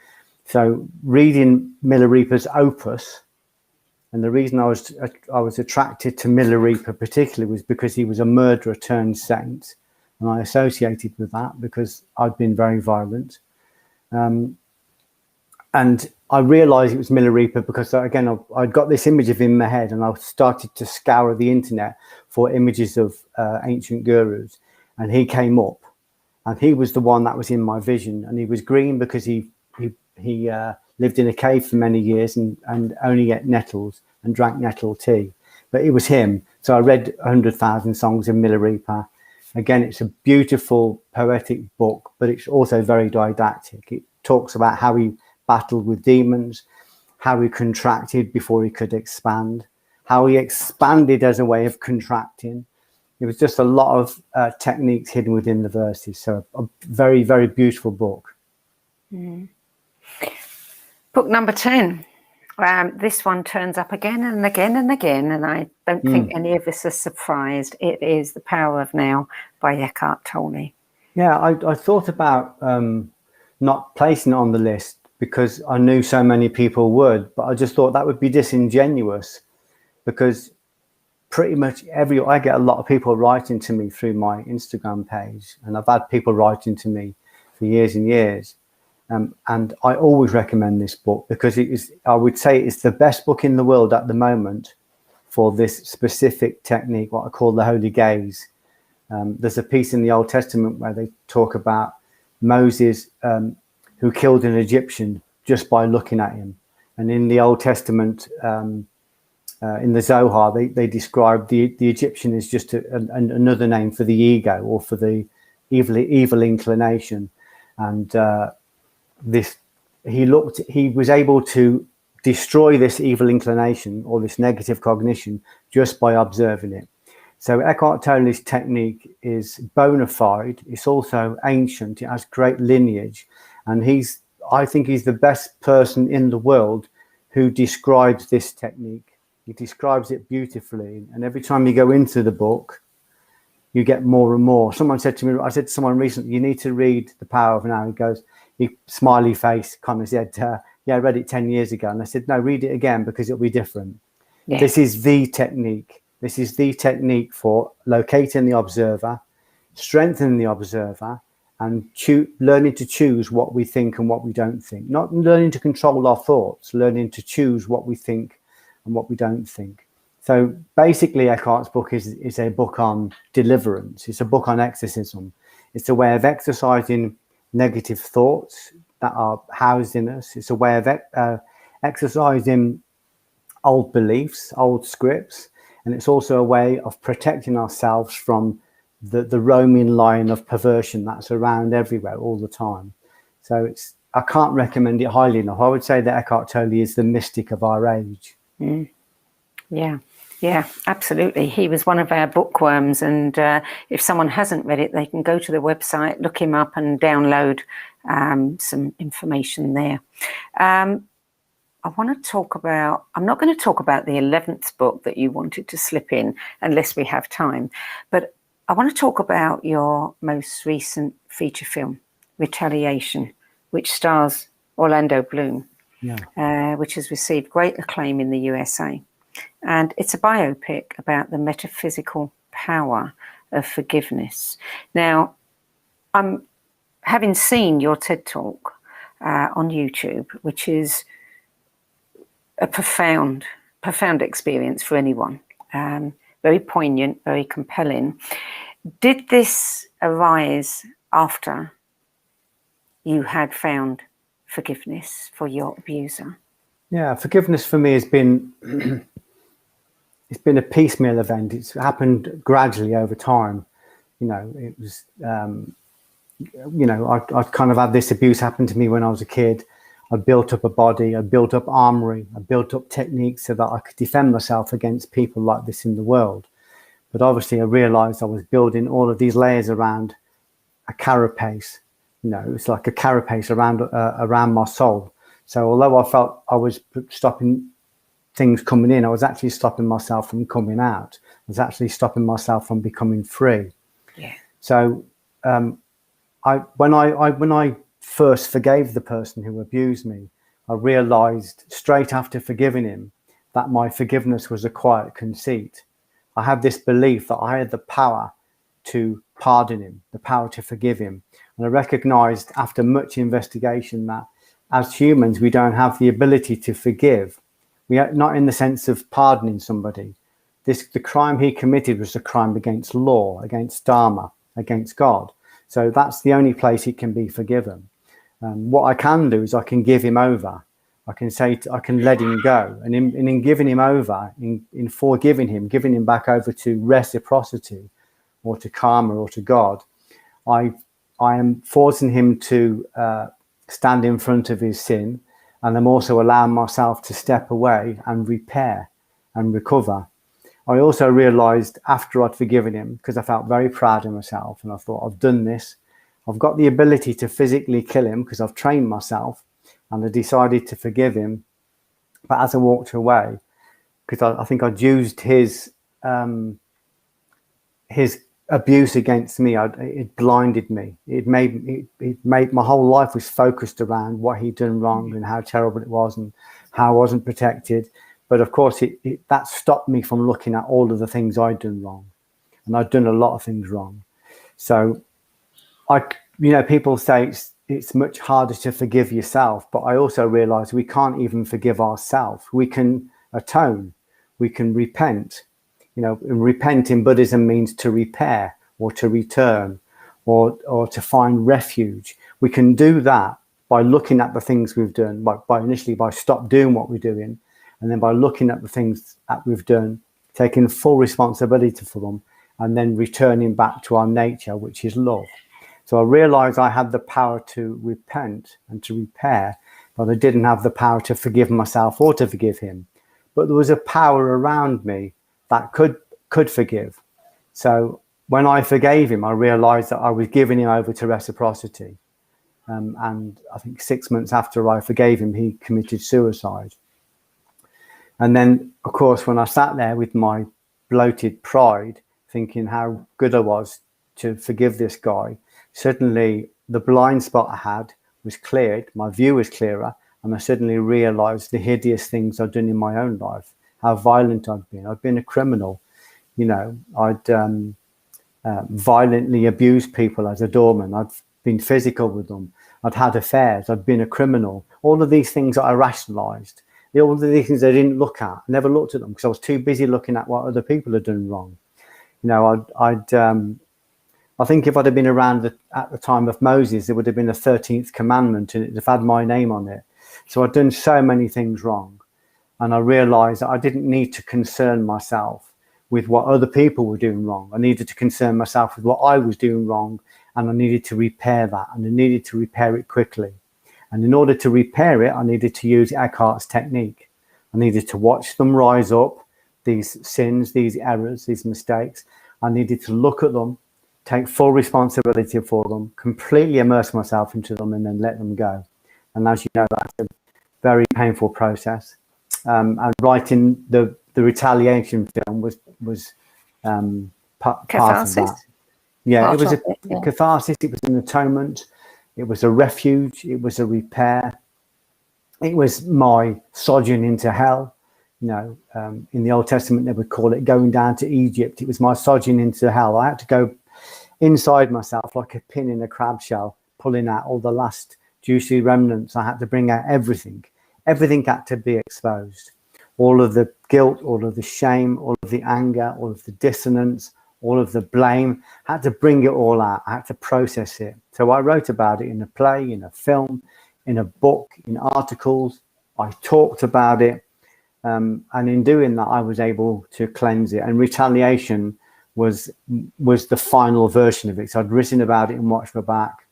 So reading Milarepa's opus, and the reason I was attracted to Milarepa particularly was because he was a murderer turned saint, and I associated with that because I'd been very violent. And I realized it was Milarepa because, again, I'd got this image of him in my head, and I started to scour the internet for images of ancient gurus, and he came up, and he was the one that was in my vision. And he was green because he lived in a cave for many years and only ate nettles and drank nettle tea. But it was him. So I read 100,000 songs of Milarepa. Again, it's a beautiful poetic book, but it's also very didactic. It talks about how he battled with demons, how he contracted before he could expand, how he expanded as a way of contracting. It was just a lot of techniques hidden within the verses. So a very, very beautiful book. Mm. Book number 10. This one turns up again and again and again, and I don't think any of us are surprised. It is The Power of Now by Eckhart Tolle. Yeah, I thought about not placing it on the list because I knew so many people would, but I just thought that would be disingenuous, because pretty much I get a lot of people writing to me through my Instagram page, and I've had people writing to me for years and years. And I always recommend this book because I would say it's the best book in the world at the moment for this specific technique, what I call the holy gaze. There's a piece in the Old Testament where they talk about Moses who killed an Egyptian just by looking at him. And in the Old Testament, in the Zohar, they describe the Egyptian as just another name for the ego or for the evil inclination. And he was able to destroy this evil inclination or this negative cognition just by observing it. So Eckhart Tolle's technique is bona fide. It's also ancient. It has great lineage, and I think he's the best person in the world who describes this technique. He describes it beautifully, and every time you go into the book, you get more and more. Someone said to me, I said to someone recently, you need to read The Power of Now. He smiley face kind of said, yeah, I read it 10 years ago. And I said, no, read it again because it'll be different. Yeah. This is the technique. This is the technique for locating the observer, strengthening the observer, and learning to choose what we think and what we don't think. Not learning to control our thoughts, learning to choose what we think and what we don't think. So basically, Eckhart's book is a book on deliverance. It's a book on exorcism. It's a way of exercising negative thoughts that are housed in us. It's a way of exercising old beliefs, old scripts, and it's also a way of protecting ourselves from the roaming lion of perversion that's around everywhere all the time. So I can't recommend it highly enough. I would say that Eckhart Tolle is the mystic of our age. Yeah, absolutely. He was one of our bookworms, and if someone hasn't read it, they can go to the website, look him up and download some information there. I'm not going to talk about the 11th book that you wanted to slip in unless we have time, but I want to talk about your most recent feature film, Retaliation, which stars Orlando Bloom, which has received great acclaim in the USA. And it's a biopic about the metaphysical power of forgiveness. Now, having seen your TED Talk on YouTube, which is a profound experience for anyone, very poignant, very compelling. Did this arise after you had found forgiveness for your abuser? Yeah, forgiveness for me has been it's been a piecemeal event. It's happened gradually over time. It was I kind of had this abuse happen to me when I was a kid. I built up a body, I built up armory, I built up techniques so that I could defend myself against people like this in the world. But obviously I realized I was building all of these layers around a carapace. It's like a carapace around my soul. So although I felt I was stopping things coming in, I was actually stopping myself from coming out. I was actually stopping myself from becoming free. Yeah. So when I first forgave the person who abused me, I realized straight after forgiving him that my forgiveness was a quiet conceit. I had this belief that I had the power to pardon him, the power to forgive him. And I recognized after much investigation that as humans, we don't have the ability to forgive. We are not in the sense of pardoning somebody. The crime he committed was a crime against law, against Dharma, against God. So that's the only place he can be forgiven. What I can do is I can give him over. I can let him go. And in giving him over, in forgiving him, giving him back over to reciprocity or to karma or to God, I am forcing him to stand in front of his sin. And I'm also allowing myself to step away and repair and recover. I also realized after I'd forgiven him, because I felt very proud of myself, and I thought, I've done this. I've got the ability to physically kill him because I've trained myself, and I decided to forgive him. But as I walked away, because I think I'd used his abuse against me, it blinded me. It made my whole life was focused around what he'd done wrong and how terrible it was and how I wasn't protected. But of course, that stopped me from looking at all of the things I'd done wrong, and I'd done a lot of things wrong. So people say it's much harder to forgive yourself, but I also realize we can't even forgive ourselves. We can atone, we can repent. Repent in Buddhism means to repair or to return or to find refuge. We can do that by looking at the things we've done, by stop doing what we're doing, and then by looking at the things that we've done, taking full responsibility for them, and then returning back to our nature, which is love. So I realized I had the power to repent and to repair, but I didn't have the power to forgive myself or to forgive him. But there was a power around me that could forgive. So when I forgave him, I realized that I was giving him over to reciprocity. And I think 6 months after I forgave him, he committed suicide. And then, of course, when I sat there with my bloated pride, thinking how good I was to forgive this guy, suddenly the blind spot I had was cleared, my view was clearer, and I suddenly realized the hideous things I'd done in my own life, how violent I'd been. I'd been a criminal. I'd violently abused people as a doorman. I'd been physical with them. I'd had affairs. I'd been a criminal. All of these things that I rationalised. All of these things I didn't look at. I never looked at them because I was too busy looking at what other people had done wrong. You know, I think if I'd have been around at the time of Moses, there would have been a 13th commandment and it'd have had my name on it. So I'd done so many things wrong. And I realised that I didn't need to concern myself with what other people were doing wrong. I needed to concern myself with what I was doing wrong, and I needed to repair that, and I needed to repair it quickly. And in order to repair it, I needed to use Eckhart's technique. I needed to watch them rise up, these sins, these errors, these mistakes. I needed to look at them, take full responsibility for them, completely immerse myself into them, and then let them go. And as you know, that's a very painful process. And writing the Retaliation film was part of that. Yeah, it was a catharsis. It was an atonement. It was a refuge. It was a repair. It was my sojourn into hell. You know, in the Old Testament, they would call it going down to Egypt. It was my sojourn into hell. I had to go inside myself like a pin in a crab shell, pulling out all the last juicy remnants. I had to bring out everything. Everything had to be exposed. All of the guilt, all of the shame, all of the anger, all of the dissonance, all of the blame. I had to bring it all out. I had to process it. So I wrote about it in a play, in a film, in a book, in articles. I talked about it. And in doing that, I was able to cleanse it. And Retaliation was the final version of it. So I'd written about it and watched my back.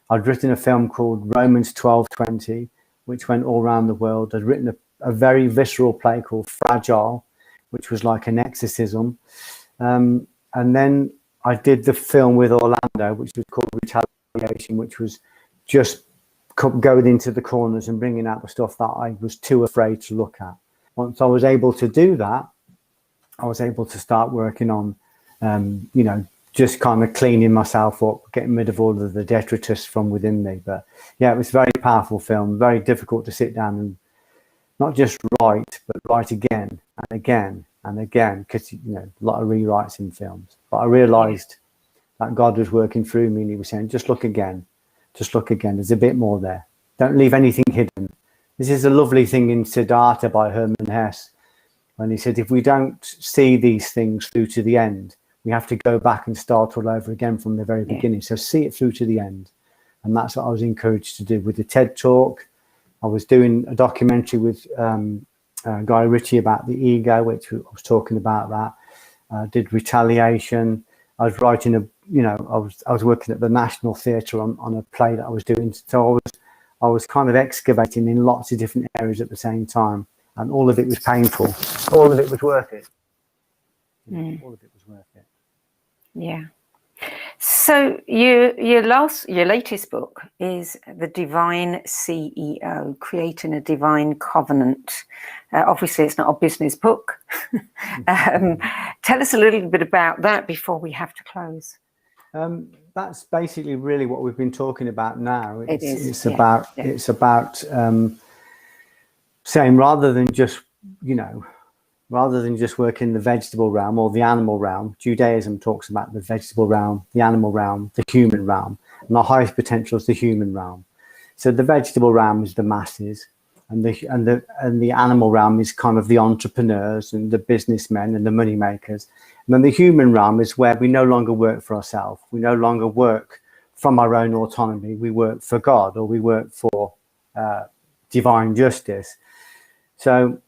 I'd written a film called Romans 12:20, which went all around the world. I'd written a very visceral play called Fragile, which was like an exorcism. And then I did the film with Orlando, which was called Retaliation, which was just going into the corners and bringing out the stuff that I was too afraid to look at. Once I was able to do that, I was able to start working on, you know, just kind of cleaning myself up, getting rid of all of the detritus from within me. But yeah, it was a very powerful film, very difficult to sit down and not just write, but write again and again and again, because, you know, a lot of rewrites in films. But I realized that God was working through me, and he was saying, just look again, there's a bit more there. Don't leave anything hidden. This is a lovely thing in Siddhartha by Hermann Hesse, when he said, if we don't see these things through to the end, we have to go back and start all over again from the very beginning. So see it through to the end. And that's what I was encouraged to do with the TED Talk. I was doing a documentary with Guy Ritchie about the ego, which I was talking about that. Did Retaliation. I was writing I was working at the National Theatre on a play that I was doing. So I was kind of excavating in lots of different areas at the same time, and all of it was painful. All of it was worth it. All of it was worth it. Yeah. So your latest book is The Divine CEO, Creating a Divine Covenant. Obviously, it's not a business book. Tell us a little bit about that before we have to close. That's basically really what we've been talking about now. It's about saying rather than just work in the vegetable realm or the animal realm. Judaism talks about the vegetable realm, the animal realm, the human realm, and the highest potential is the human realm. So the vegetable realm is the masses, and the animal realm is kind of the entrepreneurs and the businessmen and the money makers. And then the human realm is where we no longer work for ourselves. We no longer work from our own autonomy. We work for God, or we work for divine justice. So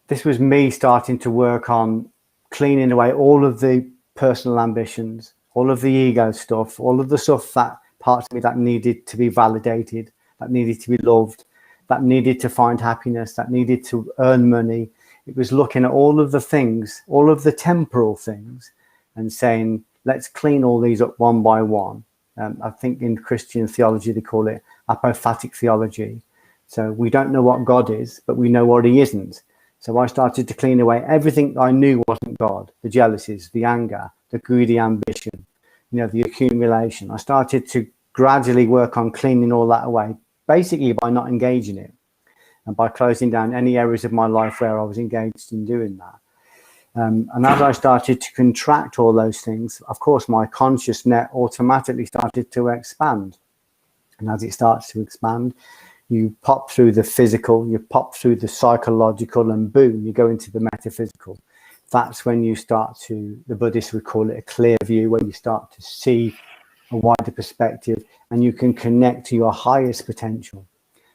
this was me starting to work on cleaning away all of the personal ambitions, all of the ego stuff, all of the stuff, that parts of me that needed to be validated, that needed to be loved, that needed to find happiness, that needed to earn money. It was looking at all of the things, all of the temporal things, and saying, let's clean all these up one by one. I think in Christian theology, they call it apophatic theology. So we don't know what God is, but we know what he isn't. So I started to clean away everything I knew wasn't God, the jealousies, the anger, the greedy ambition, the accumulation. I started to gradually work on cleaning all that away, basically by not engaging it and by closing down any areas of my life where I was engaged in doing that. And as I started to contract all those things, of course, my conscious net automatically started to expand. And as it starts to expand, you pop through the physical, you pop through the psychological, and boom, you go into the metaphysical. That's when you start to, the Buddhists would call it a clear view, where you start to see a wider perspective and you can connect to your highest potential.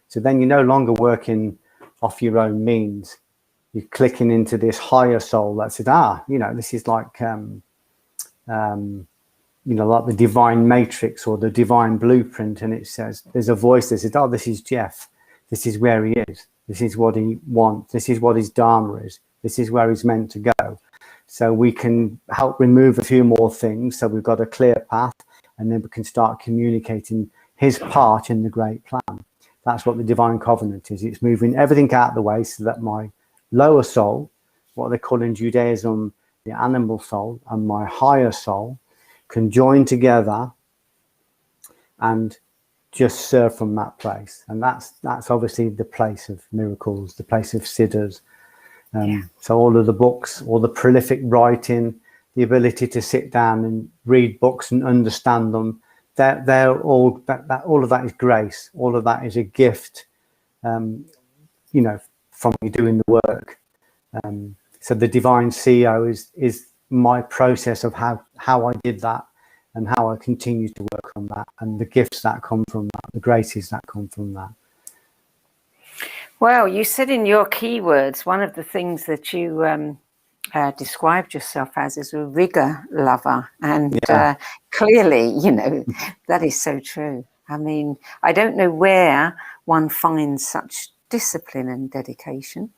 So then you're no longer working off your own means. You're clicking into this higher soul that says, this is like, like the divine matrix or the divine blueprint. And it says, there's a voice that says, this is Geoff. This is where he is. This is what he wants. This is what his dharma is. This is where he's meant to go. So we can help remove a few more things. So we've got a clear path, and then we can start communicating his part in the great plan. That's what the divine covenant is. It's moving everything out of the way so that my lower soul, what they call in Judaism, the animal soul, and my higher soul can join together and just serve from that place. And that's obviously the place of miracles, the place of siddhas. So all of the books, all the prolific writing, the ability to sit down and read books and understand them, all of that is grace. All of that is a gift, from me doing the work. So the divine CEO is my process of how I did that and how I continue to work on that, and the gifts that come from that, the graces that come from that. Well, you said in your keywords, one of the things that you described yourself as is a rigor lover. And clearly, that is so true. I mean, I don't know where one finds such discipline and dedication,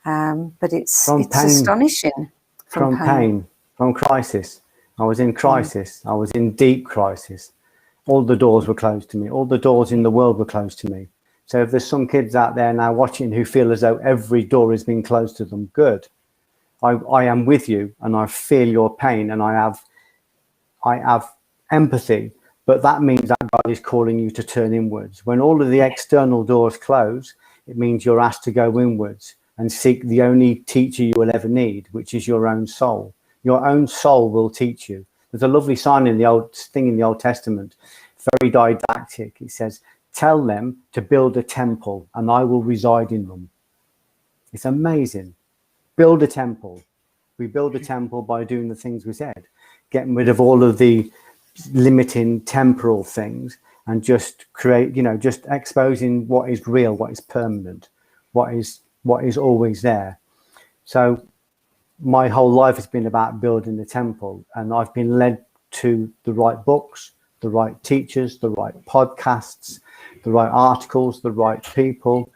but it's astonishing. From pain, from crisis. I was in crisis. I was in deep crisis. All the doors were closed to me. All the doors in the world were closed to me. So if there's some kids out there now watching who feel as though every door has been closed to them, good. I am with you, and I feel your pain, and I have empathy, but that means that God is calling you to turn inwards. When all of the external doors close, it means you're asked to go inwards and seek the only teacher you will ever need, which is your own soul. Your own soul will teach you. There's a lovely sign in the Old Testament, very didactic. It says, tell them to build a temple and I will reside in them. It's amazing. Build a temple. We build a temple by doing the things we said, getting rid of all of the limiting temporal things and just create, just exposing what is real, what is permanent, what is always there. So my whole life has been about building the temple, and I've been led to the right books, the right teachers, the right podcasts, the right articles, the right people.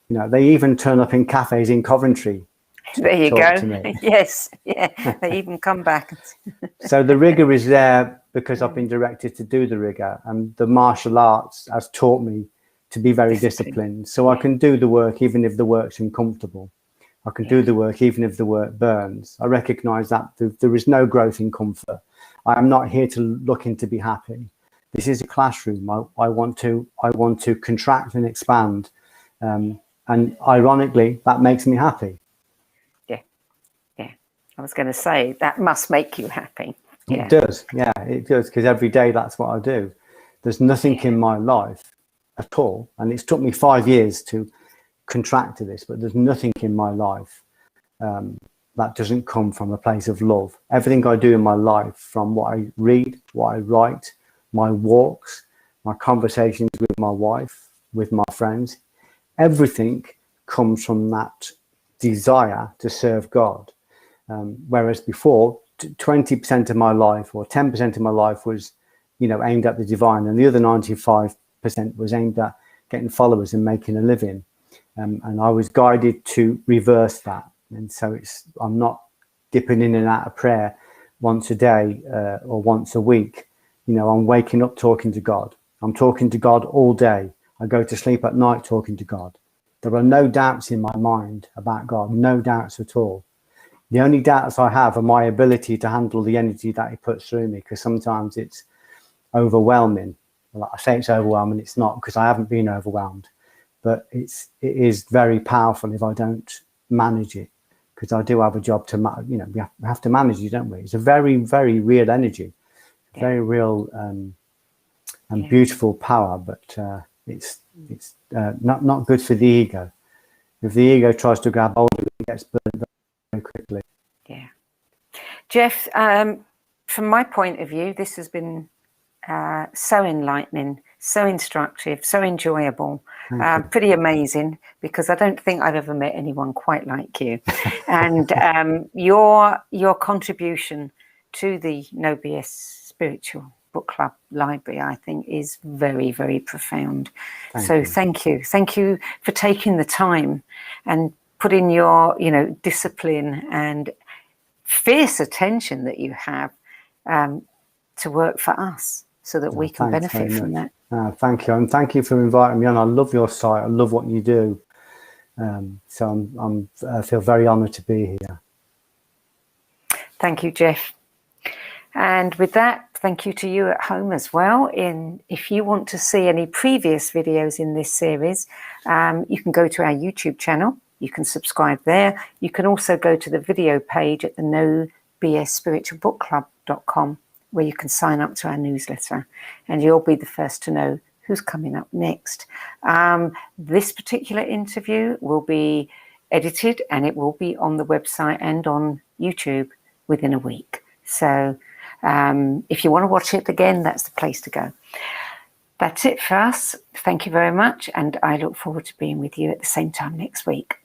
They even turn up in cafes in Coventry. There you go. Yes, yeah. They even come back. So the rigor is there because I've been directed to do the rigor, and the martial arts has taught me to be very disciplined. So I can do the work even if the work's uncomfortable. I can do the work even if the work burns. I recognize that there is no growth in comfort. I am not here to looking to be happy. This is a classroom. I want to contract and expand, and ironically, that makes me happy. I was going to say that must make you happy. Yeah. It does. Yeah, it does, because every day that's what I do. There's nothing in my life at all, and it's took me 5 years to contract to this, but there's nothing in my life that doesn't come from a place of love. Everything I do in my life, from what I read, what I write, my walks, my conversations with my wife, with my friends, everything comes from that desire to serve God. Whereas before, 20% of my life or 10% of my life was, aimed at the divine, and the other 95% was aimed at getting followers and making a living. And I was guided to reverse that. And so I'm not dipping in and out of prayer once a day or once a week. I'm waking up talking to God. I'm talking to God all day. I go to sleep at night talking to God. There are no doubts in my mind about God, no doubts at all. The only doubts I have are my ability to handle the energy that he puts through me, because sometimes it's overwhelming. Well, I say it's overwhelming, it's not, because I haven't been overwhelmed. But it is very powerful if I don't manage it, because I do have a job to, we have to manage it, don't we? It's a very, very real energy, very real and beautiful power, but it's not good for the ego. If the ego tries to grab hold of it, it gets burned very quickly. Yeah. Geoff, from my point of view, this has been so enlightening, so instructive, so enjoyable, pretty amazing, because I don't think I've ever met anyone quite like you. And your contribution to the No BS Spiritual Book Club Library, I think, is very, very profound. Thank you. Thank you for taking the time and putting your, discipline and fierce attention that you have to work for us, so that we can benefit from that. Thank you, and thank you for inviting me on. I love your site. I love what you do. So I feel very honoured to be here. Thank you, Geoff. And with that, thank you to you at home as well. If you want to see any previous videos in this series, you can go to our YouTube channel. You can subscribe there. You can also go to the video page at the nobsspiritualbookclub.com, where you can sign up to our newsletter, and you'll be the first to know who's coming up next. This particular interview will be edited, and it will be on the website and on YouTube within a week. So if you want to watch it again, that's the place to go. That's it for us. Thank you very much, and I look forward to being with you at the same time next week.